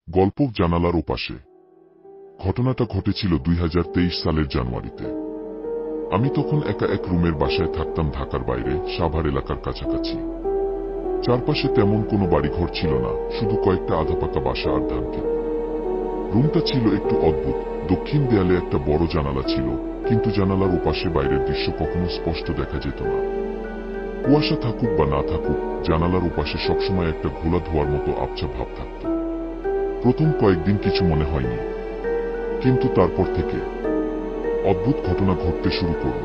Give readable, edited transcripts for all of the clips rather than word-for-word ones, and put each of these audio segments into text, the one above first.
গল্প জানালার ওপাশে। ঘটনাটা ঘটেছিল 2023 সালের জানুয়ারিতে। আমি তখন একা এক রুমের বাসায় থাকতাম ঢাকার বাইরে, সাভার এলাকার কাছাকাছি। চারপাশে তেমন কোনো বাড়িঘর ছিল না, শুধু কয়েকটা আধাপাকা বাসা আর ধানক্ষেত। রুমটা ছিল একটু অদ্ভুত। দক্ষিণ দেয়ালে একটা বড় জানালা ছিল, কিন্তু জানালার ওপাশে বাইরের দৃশ্য কখনো স্পষ্ট দেখা যেত না। কুয়াশা থাকুক বা না থাকুক, জানালার ওপাশে সবসময় একটা ঘোলা ধোয়ার মতো আবছা ভাব থাকত। প্রথম কয়েকদিন কিছু মনে হয়নি, কিন্তু তারপর থেকে অদ্ভুত ঘটনা ঘটতে শুরু করল।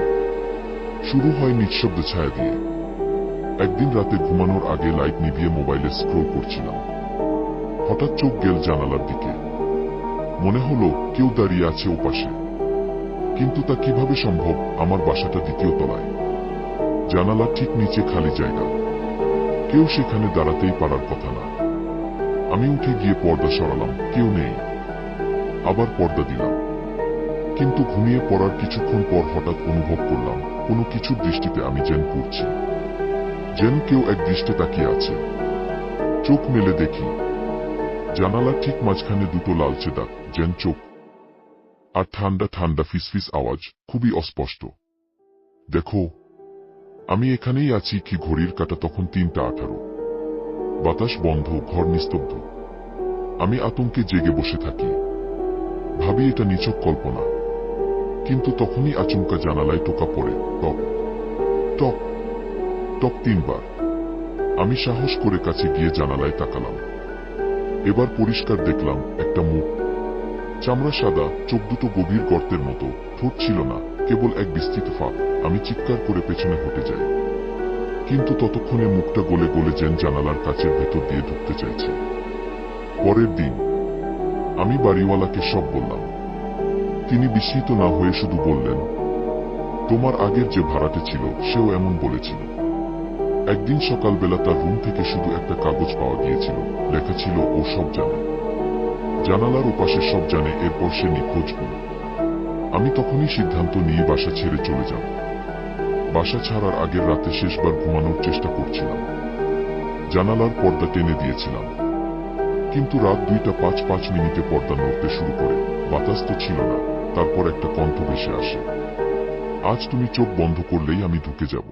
শুরু হয় নিঃশব্দ ছায়া দিয়ে। একদিন রাতে ঘুমানোর আগে লাইট নিভিয়ে মোবাইলে স্ক্রল করছিলাম। হঠাৎ চোখ গেল জানালার দিকে। মনে হলো কেউ দাঁড়িয়ে আছে ওপাশে। কিন্তু তা কিভাবে সম্ভব? আমার বাসাটা দ্বিতীয় তলায়, জানালার ঠিক নিচে খালি জায়গা। কেউ সেখানে দাঁড়াতেই পারার কথা না। আমি উঠে গিয়ে পর্দা সরালাম, কেউ নেই। আবার পর্দা দিলাম, কিন্তু ঘুমিয়ে পড়ার কিছুক্ষণ পর হঠাৎ অনুভব করলাম কোনো কিছুর দৃষ্টিতে আমি যেন পড়ছি, যেন কেউ এক দৃষ্টে তাকিয়ে আছে। চোখ মেলে দেখি জানালার ঠিক মাঝখানে দুটো লালচে দাগ, যেন চোখ। আর ঠান্ডা ঠান্ডা ফিসফিস আওয়াজ, খুবই অস্পষ্ট। দেখো, আমি এখানেই আছি। কি ঘড়ির কাঁটা তখন 3:18। বাতাস বন্ধ, ঘর নিস্তব্ধ। আমি আতঙ্কে জেগে বসে থাকি, ভাবি এটা নিছক কল্পনা। কিন্তু তখনই আচমকা জানালায় টোকা পড়ে, টক টক টক 3 বার। আমি সাহস করে কাছে গিয়ে জানালায় তাকালাম। এবার পরিষ্কার দেখলাম একটা মুখ, চামড়া সাদা, চোখ দুটো গভীর গর্তের মতো, ঠোঁট ছিল না, কেবল এক বিস্তৃত ফাঁক। আমি চিৎকার করে পেছনে হটে যাই, কিন্তু ততক্ষণে মুখটা গলে গলে যেন জানালার কাচের ভেতর দিয়ে ঢুকতে চাইছে। পরের দিন আমি বাড়িওয়ালাকে সব বললাম। তিনি বিস্মিত না হয়ে শুধু বললেন, তোমার আগের যে ভাড়াটে ছিল সেও এমন বলেছিল। একদিন সকালবেলা তার রুম থেকে শুধু একটা কাগজ পাওয়া গিয়েছিল, লেখা ছিল ও সব জানে, জানালার ওপাশে সব জানে। এরপর সে নিখোঁজ। আমি তখনই সিদ্ধান্ত নিয়ে বাসা ছেড়ে চলে যাব। বাসা ছাড়ার আগের রাতে শেষবার ঘুমানোর চেষ্টা করছিলাম। জানালার পর্দা টেনে দিয়েছিলাম, কিন্তু রাত 2:05 পর্দা নড়তে শুরু করে। বাতাস তো ছিল না। তারপর একটা কণ্ঠ ভেসে আসে, আজ তুমি চোখ বন্ধ করলেই আমি ঢুকে যাব।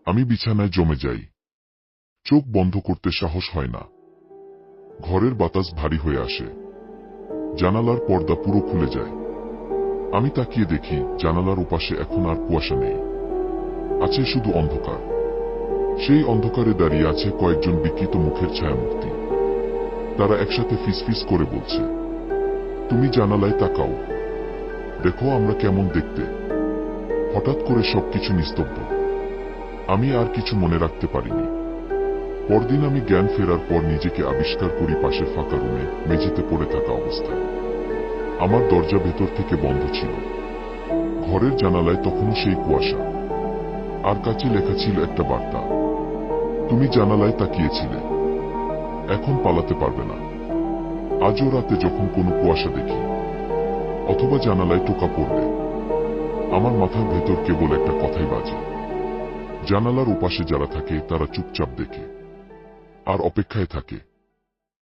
আমি বিছানায় জমে যাই। চোখ বন্ধ করতে সাহস হয় না। ঘরের বাতাস ভারী হয়ে আসে। জানালার পর্দা পুরো খুলে যায়। আমি তাকিয়ে দেখি জানালার ওপাশে এখন আর কুয়াশা নেই, আছে শুধু অন্ধকার। সেই অন্ধকারে দাঁড়িয়ে আছে কয়েকজন বিকৃত মুখের ছায়ামূর্তি। তারা একসাথে ফিসফিস করে বলছে, তুমি জানালায় তাকাও, দেখো আমরা কেমন দেখতে। হঠাৎ করে সবকিছু নিস্তব্ধ। আমি আর কিছু মনে রাখতে পারিনি। পরদিন আমি জ্ঞান ফেরার পর নিজেকে আবিষ্কার করি পাশের ফাঁকা রুমে, মেঝেতে পড়ে থাকা অবস্থায়। আমার দরজা ভেতর থেকে বন্ধ ছিল। ঘরের জানালায় তখনও সেই কুয়াশা, আর কাছে লেখা ছিল একটা বার্তা, তুমি জানালায় তাকিয়েছিলে, এখন পালাতে পারবে না। আজও রাতে যখন কোনো কুয়াশা দেখি অথবা জানালায় টোকা পড়লে, আমার মাথার ভেতর কেবল একটা কথাই বাজে, জানালার ওপাশে যারা থাকে তারা চুপচাপ দেখে আর অপেক্ষায় থাকে।